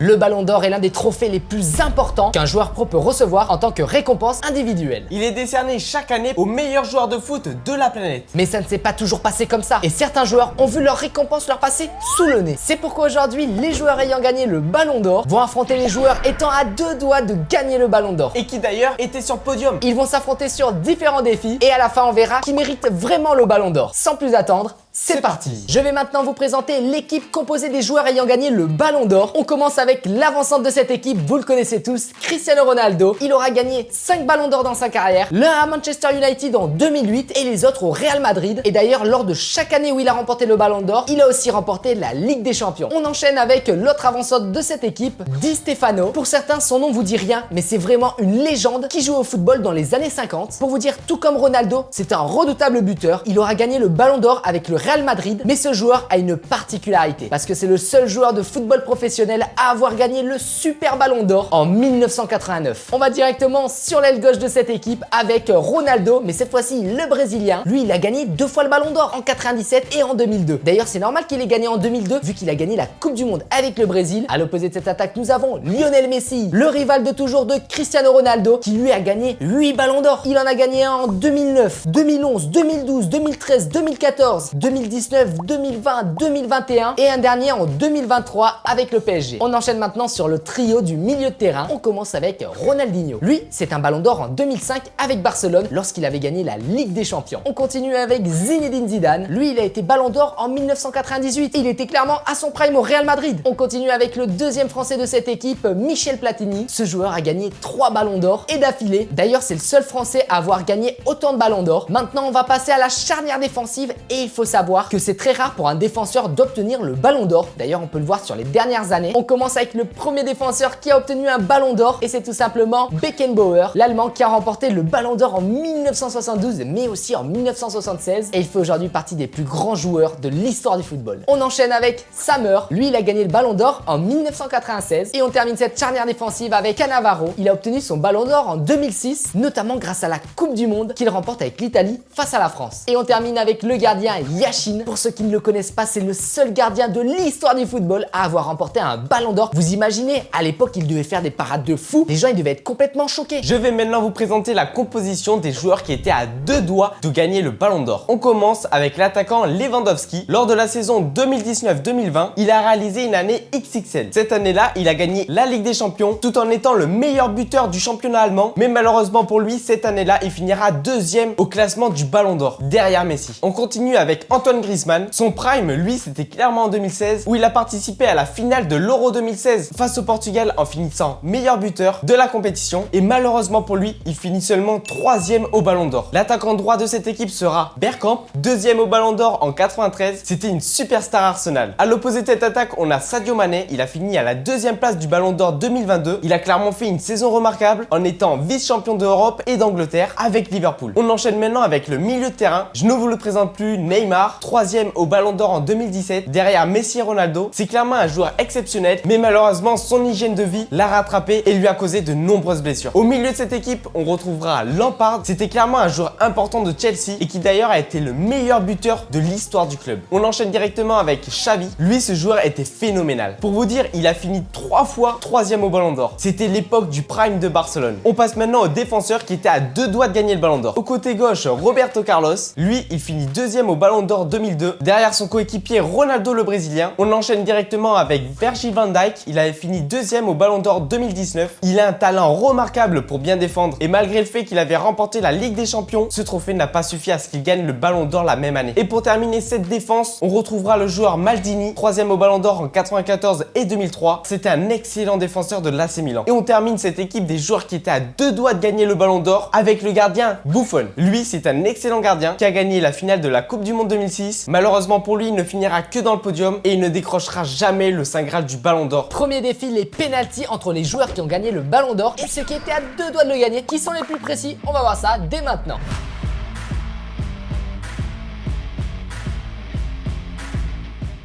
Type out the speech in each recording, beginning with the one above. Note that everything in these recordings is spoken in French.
Le Ballon d'Or est l'un des trophées les plus importants qu'un joueur pro peut recevoir en tant que récompense individuelle. Il est décerné chaque année aux meilleurs joueurs de foot de la planète. Mais ça ne s'est pas toujours passé comme ça et certains joueurs ont vu leur récompense leur passer sous le nez. C'est pourquoi aujourd'hui, les joueurs ayant gagné le Ballon d'Or vont affronter les joueurs étant à deux doigts de gagner le Ballon d'Or. Et qui d'ailleurs étaient sur le podium. Ils vont s'affronter sur différents défis et à la fin on verra qui mérite vraiment le Ballon d'Or. Sans plus attendre, c'est parti. Je vais maintenant vous présenter l'équipe composée des joueurs ayant gagné le Ballon d'Or. On commence avec l'avancante de cette équipe, vous le connaissez tous, Cristiano Ronaldo. Il aura gagné 5 Ballons d'Or dans sa carrière, l'un à Manchester United en 2008 et les autres au Real Madrid. Et d'ailleurs, lors de chaque année où il a remporté le Ballon d'Or, il a aussi remporté la Ligue des Champions. On enchaîne avec l'autre avancante de cette équipe, Di Stefano. Pour certains, son nom vous dit rien, mais c'est vraiment une légende qui joue au football dans les années 50. Pour vous dire, tout comme Ronaldo, c'est un redoutable buteur. Il aura gagné le Ballon d'Or avec le Real Madrid, mais ce joueur a une particularité parce que c'est le seul joueur de football professionnel à avoir gagné le Super Ballon d'Or en 1989. On va directement sur l'aile gauche de cette équipe avec Ronaldo, mais cette fois-ci le Brésilien. Lui, il a gagné 2 fois le Ballon d'Or en 97 et en 2002. D'ailleurs, c'est normal qu'il ait gagné en 2002 vu qu'il a gagné la Coupe du Monde avec le Brésil. À l'opposé de cette attaque, nous avons Lionel Messi, le rival de toujours de Cristiano Ronaldo, qui lui a gagné 8 Ballons d'Or. Il en a gagné un en 2009, 2011, 2012, 2013, 2014, 2019, 2020, 2021 et un dernier en 2023 avec le PSG. On enchaîne maintenant sur le trio du milieu de terrain. On commence avec Ronaldinho. Lui, c'est un Ballon d'Or en 2005 avec Barcelone lorsqu'il avait gagné la Ligue des Champions. On continue avec Zinedine Zidane. Lui, il a été Ballon d'Or en 1998. Il était clairement à son prime au Real Madrid. On continue avec le deuxième français de cette équipe, Michel Platini. Ce joueur a gagné 3 Ballons d'Or et d'affilée. D'ailleurs, c'est le seul français à avoir gagné autant de Ballons d'Or. Maintenant, on va passer à la charnière défensive et il faut savoir que c'est très rare pour un défenseur d'obtenir le Ballon d'Or. D'ailleurs, on peut le voir sur les dernières années. On commence avec le premier défenseur qui a obtenu un Ballon d'Or et c'est tout simplement Beckenbauer, l'Allemand qui a remporté le Ballon d'Or en 1972 mais aussi en 1976 et il fait aujourd'hui partie des plus grands joueurs de l'histoire du football. On enchaîne avec Sammer. Lui, il a gagné le Ballon d'Or en 1996 et on termine cette charnière défensive avec Cannavaro. Il a obtenu son Ballon d'Or en 2006, notamment grâce à la Coupe du Monde qu'il remporte avec l'Italie face à la France. Et on termine avec le gardien Yashin. Pour ceux qui ne le connaissent pas, c'est le seul gardien de l'histoire du football à avoir remporté un Ballon d'Or. Vous imaginez, à l'époque, il devait faire des parades de fou. Les gens, ils devaient être complètement choqués. Je vais maintenant vous présenter la composition des joueurs qui étaient à deux doigts de gagner le Ballon d'Or. On commence avec l'attaquant Lewandowski. Lors de la saison 2019-2020, il a réalisé une année XXL. Cette année-là, il a gagné la Ligue des Champions tout en étant le meilleur buteur du championnat allemand. Mais malheureusement pour lui, cette année-là, il finira deuxième au classement du Ballon d'Or, derrière Messi. On continue avec Antoine Griezmann. Son prime, lui, c'était clairement en 2016 où il a participé à la finale de l'Euro 2016 face au Portugal en finissant meilleur buteur de la compétition. Et malheureusement pour lui, il finit seulement troisième au Ballon d'Or. L'attaquant droit de cette équipe sera Bergkamp, deuxième au Ballon d'Or en 93. C'était une superstar Arsenal. À l'opposé de cette attaque, on a Sadio Mané. Il a fini à la deuxième place du Ballon d'Or 2022. Il a clairement fait une saison remarquable en étant vice-champion d'Europe et d'Angleterre avec Liverpool. On enchaîne maintenant avec le milieu de terrain. Je ne vous le présente plus, Neymar, troisième au Ballon d'Or en 2017, derrière Messi et Ronaldo. C'est clairement un joueur exceptionnel, mais malheureusement, son hygiène de vie l'a rattrapé et lui a causé de nombreuses blessures. Au milieu de cette équipe, on retrouvera Lampard. C'était clairement un joueur important de Chelsea et qui d'ailleurs a été le meilleur buteur de l'histoire du club. On enchaîne directement avec Xavi. Lui, ce joueur était phénoménal. Pour vous dire, il a fini 3 fois troisième au Ballon d'Or. C'était l'époque du prime de Barcelone. On passe maintenant au défenseur qui était à deux doigts de gagner le Ballon d'Or. Au côté gauche, Roberto Carlos. Lui, il finit deuxième au Ballon d'Or 2002, derrière son coéquipier Ronaldo le Brésilien. On enchaîne directement avec Virgil van Dijk. Il avait fini deuxième au Ballon d'Or 2019. Il a un talent remarquable pour bien défendre et malgré le fait qu'il avait remporté la Ligue des Champions, ce trophée n'a pas suffi à ce qu'il gagne le Ballon d'Or la même année. Et pour terminer cette défense, on retrouvera le joueur Maldini, troisième au Ballon d'Or en 94 et 2003. C'était un excellent défenseur de l'AC Milan. Et on termine cette équipe des joueurs qui étaient à deux doigts de gagner le Ballon d'Or avec le gardien Buffon. Lui, c'est un excellent gardien qui a gagné la finale de la Coupe du Monde 2006. Malheureusement pour lui, il ne finira que dans le podium et il ne décrochera jamais le Saint Graal du Ballon d'Or. Premier défi, les pénaltys entre les joueurs qui ont gagné le Ballon d'Or et ceux qui étaient à deux doigts de le gagner. Qui sont les plus précis? On va voir ça dès maintenant.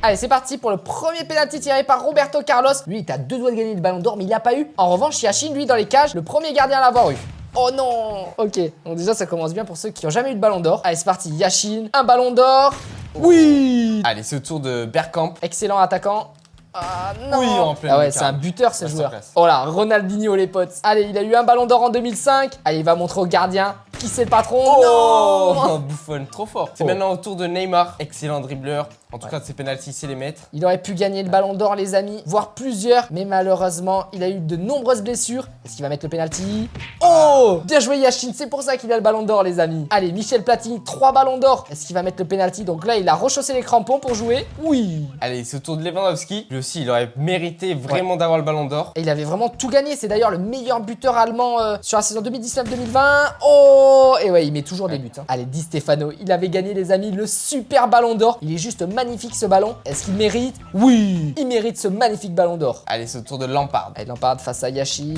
Allez, c'est parti pour le premier penalty tiré par Roberto Carlos. Lui, il est à deux doigts de gagner le Ballon d'Or, mais il l'a pas eu. En revanche, Yashin, lui, dans les cages, le premier gardien à l'avoir eu. Oh non. Ok, donc déjà, ça commence bien pour ceux qui n'ont jamais eu de Ballon d'Or. Allez, c'est parti, Yashin, un Ballon d'Or. Oui. Allez, c'est au tour de Bergkamp. Excellent attaquant. Ah non. Oui, en pleine Ah ouais, lucarne. c'est un buteur ce Reste en joueur. place. Oh là, Ronaldinho les potes. Allez, il a eu un ballon d'or en 2005. Allez, il va montrer au gardien qui c'est le patron. Oh, Non. Buffon, trop fort. C'est Oh. maintenant au tour de Neymar, excellent dribbleur. En tout cas, de ses pénaltys, c'est les mettre. Il aurait pu gagner le ballon d'or les amis, voire plusieurs, mais malheureusement, il a eu de nombreuses blessures. Est-ce qu'il va mettre le penalty? Oh, bien joué Yashin, c'est pour ça qu'il a le ballon d'or les amis. Allez, Michel Platini, 3 ballons d'or. Est-ce qu'il va mettre le penalty? Donc là, il a rechaussé les crampons pour jouer. Oui. Allez, c'est au tour de Lewandowski. Lui aussi, il aurait mérité vraiment d'avoir le ballon d'or. Et il avait vraiment tout gagné, c'est d'ailleurs le meilleur buteur allemand sur la saison 2019-2020. Oh, et ouais, il met toujours des buts. Hein. Allez, Di Stefano, il avait gagné les amis le super ballon d'or. Il est juste magnifique ce ballon. Est-ce qu'il mérite? Oui, il mérite ce magnifique ballon d'or. Allez, c'est au tour de Lampard. Allez, Lampard face à Yashin.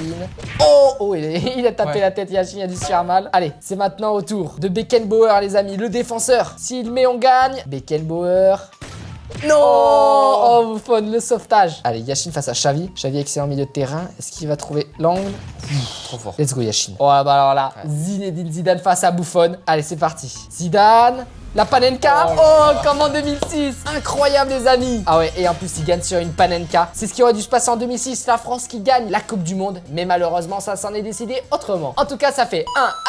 Oh, il a tapé Ouais. la tête Yashin, il a dû se faire mal. Allez, c'est maintenant au tour de Beckenbauer les amis, le défenseur. S'il met, on gagne. Beckenbauer. Non. Oh, Buffon, le sauvetage. Allez, Yashin face à Xavi. Xavi, excellent milieu de terrain. Est-ce qu'il va trouver l'angle? Trop fort. Let's go Yashin. Oh bah alors là, Zinedine Zidane face à Buffon. Allez, c'est parti. Zidane, la Panenka. Oh, comme en 2006. Incroyable les amis. Ah ouais, et en plus il gagne sur une Panenka. C'est ce qui aurait dû se passer en 2006, la France qui gagne la Coupe du Monde. Mais malheureusement, ça s'en est décidé autrement. En tout cas, ça fait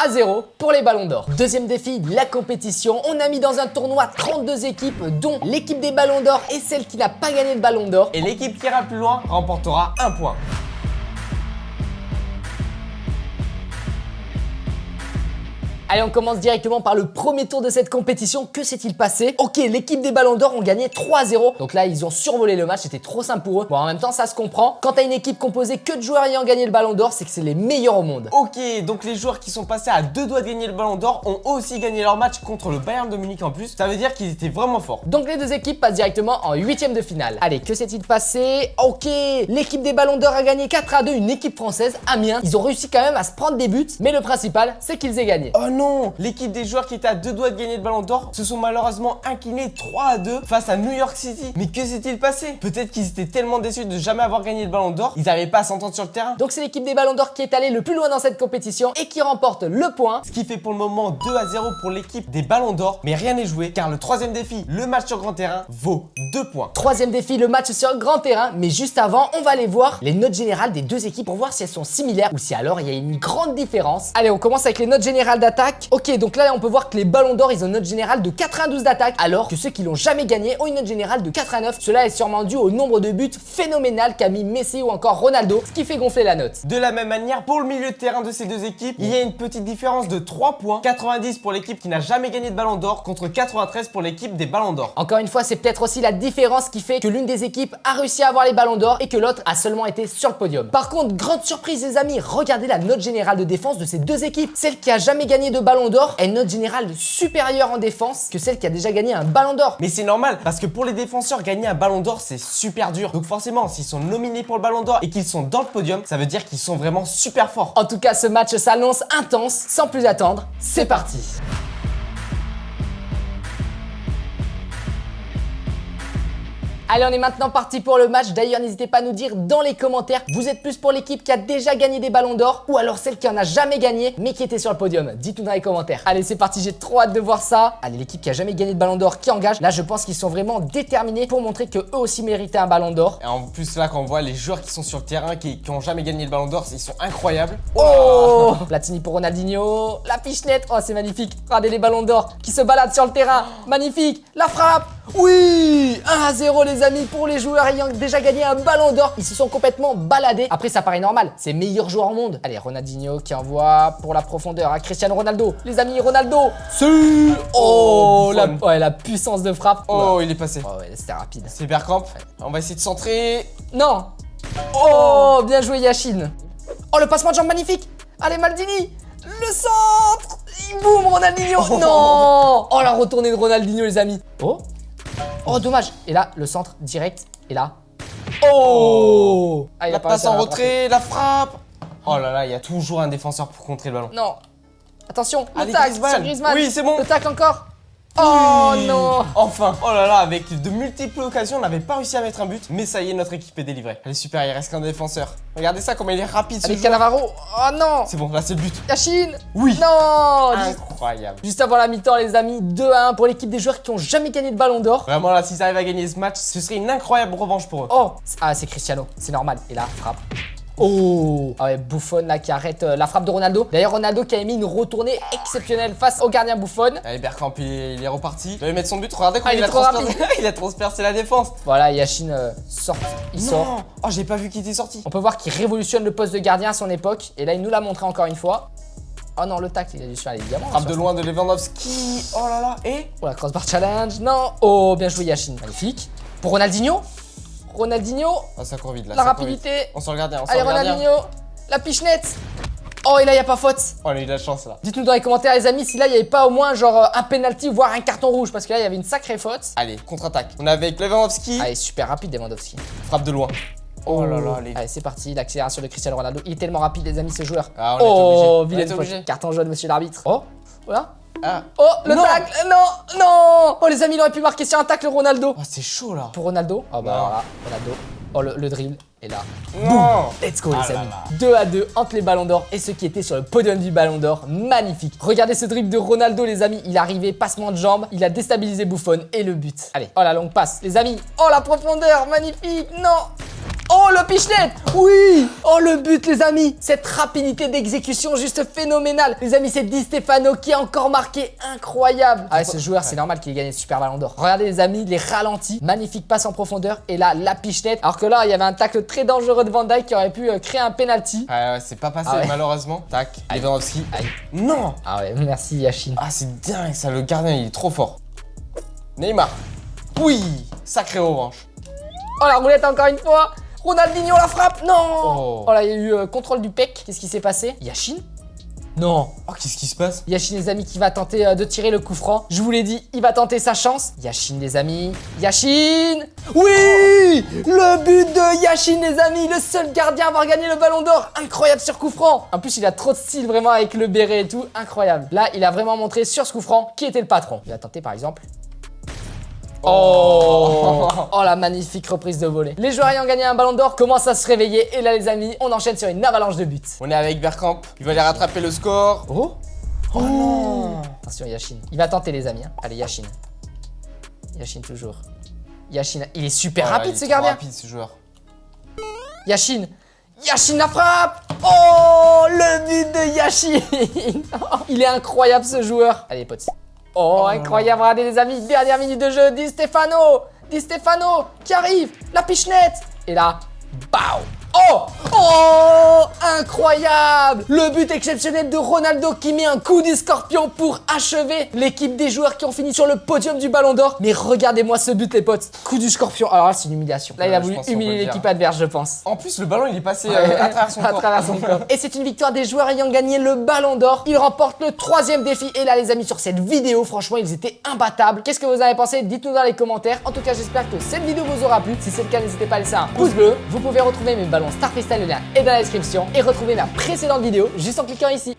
1-0 pour les ballons d'or. Deuxième défi, la compétition. On a mis dans un tournoi 32 équipes, dont l'équipe des ballons d'or et celle qui n'a pas gagné le ballon d'or. Et l'équipe qui ira plus loin remportera 1 point. Allez, on commence directement par le premier tour de cette compétition. Que s'est-il passé? Ok, l'équipe des ballons d'or ont gagné 3-0. Donc là, ils ont survolé le match, c'était trop simple pour eux. Bon, en même temps, ça se comprend. Quand t'as une équipe composée que de joueurs ayant gagné le ballon d'or, c'est que c'est les meilleurs au monde. Ok, donc les joueurs qui sont passés à 2 doigts de gagner le ballon d'or ont aussi gagné leur match contre le Bayern de Munich en plus. Ça veut dire qu'ils étaient vraiment forts. Donc les deux équipes passent directement en 8e de finale. Allez, que s'est-il passé? Ok, l'équipe des ballons d'or a gagné 4-2, une équipe française, Amiens. Ils ont réussi quand même à se prendre des buts, mais le principal, c'est qu'ils aient gagné. Oh non, l'équipe des joueurs qui étaient à 2 doigts de gagner le ballon d'or se sont malheureusement inclinés 3-2 face à New York City. Mais que s'est-il passé? Peut-être qu'ils étaient tellement déçus de jamais avoir gagné le ballon d'or, ils n'arrivaient pas à s'entendre sur le terrain. Donc c'est l'équipe des ballons d'or qui est allée le plus loin dans cette compétition et qui remporte le point. Ce qui fait pour le moment 2-0 pour l'équipe des ballons d'or, mais rien n'est joué car le troisième défi, le match sur grand terrain, vaut 2 points. Troisième défi, le match sur grand terrain. Mais juste avant, on va aller voir les notes générales des deux équipes pour voir si elles sont similaires ou si alors il y a une grande différence. Allez, on commence avec les notes générales d'attaque. Ok, donc là on peut voir que les ballons d'or, ils ont une note générale de 92 d'attaque, alors que ceux qui l'ont jamais gagné ont une note générale de 89. Cela est sûrement dû au nombre de buts phénoménal qu'a mis Messi ou encore Ronaldo, ce qui fait gonfler la note. De la même manière, pour le milieu de terrain de ces deux équipes, il y a une petite différence de 3 points. 90 pour l'équipe qui n'a jamais gagné de ballon d'or contre 93 pour l'équipe des ballons d'or. Encore une fois, c'est peut-être aussi la différence qui fait que l'une des équipes a réussi à avoir les ballons d'or et que l'autre a seulement été sur le podium. Par contre, grande surprise les amis, regardez la note générale de défense de ces deux équipes. Celle qui a jamais gagné de ballon d'or a une note générale supérieure en défense que celle qui a déjà gagné un ballon d'or. Mais c'est normal parce que pour les défenseurs, gagner un ballon d'or c'est super dur. Donc forcément, s'ils sont nominés pour le ballon d'or et qu'ils sont dans le podium, ça veut dire qu'ils sont vraiment super forts. En tout cas, ce match s'annonce intense. Sans plus attendre, c'est parti. Allez, on est maintenant parti pour le match. D'ailleurs, n'hésitez pas à nous dire dans les commentaires, vous êtes plus pour l'équipe qui a déjà gagné des ballons d'or ou alors celle qui en a jamais gagné mais qui était sur le podium. Dites-nous dans les commentaires. Allez, c'est parti, j'ai trop hâte de voir ça. Allez, l'équipe qui a jamais gagné de ballon d'or qui engage. Là, je pense qu'ils sont vraiment déterminés pour montrer que eux aussi méritaient un ballon d'or. Et en plus là, quand on voit les joueurs qui sont sur le terrain, qui ont jamais gagné le ballon d'or, ils sont incroyables. Oh, Platini pour Ronaldinho, la pichenette, oh c'est magnifique. Regardez les ballons d'or qui se baladent sur le terrain, magnifique. La frappe, oui, 1-0 les amis pour les joueurs ayant déjà gagné un ballon d'or. Ils se sont complètement baladés. Après ça paraît normal, c'est meilleur joueur au monde. Allez, Ronaldinho qui envoie pour la profondeur à Cristiano Ronaldo. Les amis, Ronaldo, si. Oh, la puissance de frappe. Oh, il est passé. Oh ouais, c'était rapide. C'est Bergkamp. On va essayer de centrer. Non. Oh, bien joué Yashin. Oh, le passement de jambe magnifique. Allez, Maldini. Le centre. Boum, Ronaldinho. Non. Oh, la retournée de Ronaldinho, les amis. Oh. Oh, dommage. Et là, le centre direct. Et là. Oh. Ah, il La a pas passe réussi à en la rattraper. retrait, la frappe. Oh là là, il y a toujours un défenseur pour contrer le ballon. Non. Attention, le Allez, tac Griezmann. sur Griezmann. Oui, c'est bon. Le tac encore. Oh non. Enfin. Oh là là, avec de multiples occasions, on n'avait pas réussi à mettre un but. Mais ça y est, notre équipe est délivrée. Allez, super, il reste qu'un défenseur. Regardez ça, comment il est rapide ce Avec joueur. Cannavaro. Oh non. C'est bon, là c'est le but. Yashin. Oui. Non. Incroyable. Juste avant la mi-temps, les amis, 2-1 pour l'équipe des joueurs qui ont jamais gagné de ballon d'or. Vraiment là, s'ils arrivent à gagner ce match, ce serait une incroyable revanche pour eux. Oh. Ah, c'est Cristiano, c'est normal. Et là, frappe. Oh. Ah ouais, Buffon là qui arrête la frappe de Ronaldo. D'ailleurs, Ronaldo qui a mis une retournée exceptionnelle face au gardien Buffon. Allez, Bergkamp, il est reparti. Il va mettre son but. Regardez comment il est trop il a transpercé la défense. Voilà, Yashin sort. Il sort. Non. Oh, j'ai pas vu qu'il était sorti. On peut voir qu'il révolutionne le poste de gardien à son époque. Et là, il nous l'a montré encore une fois. Oh non, le tacle, il a dû se faire les diamants. Frappe de loin de Lewandowski. Oh là là. Et Oh, la crossbar challenge. Non. Oh, bien joué, Yashin. Magnifique. Pour Ronaldinho. Ronaldinho. oh, ça court vite là. La ça court rapidité. vite. On sort le gardien. Allez, Ronaldinho. La pichenette. Oh, et là, il n'y a pas faute. Oh, il a eu de la chance là. Dites-nous dans les commentaires, les amis, si là, il n'y avait pas au moins genre un penalty, voire un carton rouge. Parce que là, il y avait une sacrée faute. Allez, contre-attaque. On est avec Lewandowski. Allez, super rapide, Lewandowski. Frappe de loin. Oh là là, les... Allez, c'est parti. L'accélération de Cristiano Ronaldo. Il est tellement rapide, les amis, ce joueur. Ah, on était oh, obligé. vilaine faute. Carton jaune, monsieur l'arbitre. Oh, voilà. Ah. Oh, le Non. tacle. Non, non. Oh, les amis, il aurait pu marquer sur un tacle Ronaldo. Oh, c'est chaud là. Pour Ronaldo. Oh, bah, Non. alors là, Ronaldo. Oh, le dribble. Et là, Non. let's go, Ah les là amis. 2-2 entre les ballons d'or et ceux qui étaient sur le podium du ballon d'or. Magnifique. Regardez ce dribble de Ronaldo, les amis. Il est arrivé, passement de jambes. Il a déstabilisé Buffon et le but. Allez, oh la longue passe, les amis. Oh la profondeur, magnifique. Non. Oh le pichenette. Oui. Oh le but, les amis. Cette rapidité d'exécution juste phénoménale. Les amis, c'est Di Stefano qui a encore marqué. Incroyable. Ah ouais, ce joueur, c'est normal qu'il ait gagné ce super ballon d'or. Regardez, les amis, les ralentis. Magnifique passe en profondeur. Et là, la pichenette. Alors que là, il y avait un tacle très dangereux de Van Dijk qui aurait pu créer un penalty. Ouais, c'est pas passé Ah ouais. malheureusement. Tac. Lewandowski. Aïe. Non. Ah ouais, merci Yashin. Ah, c'est dingue ça. Le gardien, il est trop fort. Neymar. Oui. Sacrée revanche. Oh la roulette encore une fois. Ronaldinho la frappe. Non. Oh. Oh là, il y a eu contrôle du pec. Qu'est-ce qui s'est passé? Yashin? Non. Oh, qu'est-ce qui se passe? Yashin, les amis, qui va tenter de tirer le coup franc. Je vous l'ai dit, il va tenter sa chance. Yashin, les amis. Yashin. Oui. Le but de Yashin, les amis. Le seul gardien à avoir gagné le ballon d'or. Incroyable sur coup franc. En plus, il a trop de style vraiment avec le béret et tout. Incroyable. Là, il a vraiment montré sur ce coup franc qui était le patron. Il va tenter par exemple. Oh. Oh la magnifique reprise de volée. Les joueurs ayant gagné un ballon d'or commencent à se réveiller. Et là, les amis, on enchaîne sur une avalanche de buts. On est avec Bergkamp. Il va aller rattraper le score. Oh. Oh non. Attention, Yashin. Il va tenter, les amis. Hein. Allez, Yashin. Yashin toujours. Yashin, il est super Oh là, rapide il est ce trop gardien. rapide ce joueur. Yashin. Yashin la frappe. Oh, le but de Yashin. Il est incroyable ce joueur. Allez, potes. Oh, incroyable. Regardez, les amis. Dernière minute de jeu. Di Stefano. Di Stefano qui arrive. La pichenette. Et là, BAO. Oh. Oh, incroyable. Le but exceptionnel de Ronaldo qui met un coup du scorpion pour achever l'équipe des joueurs qui ont fini sur le podium du ballon d'or. Mais regardez-moi ce but, les potes. Coup du scorpion. Alors là, c'est une humiliation. Là, il a Je voulu pense qu'on peut humilier le l'équipe dire. adverse, je pense. En plus, le ballon, il est passé à travers son À corps. travers son corps. Et c'est une victoire des joueurs ayant gagné le ballon d'or. Ils remportent le 3e défi. Et là, les amis, sur cette vidéo, franchement, ils étaient imbattables. Qu'est-ce que vous avez pensé? Dites-nous dans les commentaires. En tout cas, j'espère que cette vidéo vous aura plu. Si c'est le cas, n'hésitez pas à laisser un pouce bleu. Vous pouvez retrouver mes ballons Star Freestyle, le lien est dans la description. Et retrouver ma précédente vidéo juste en cliquant ici.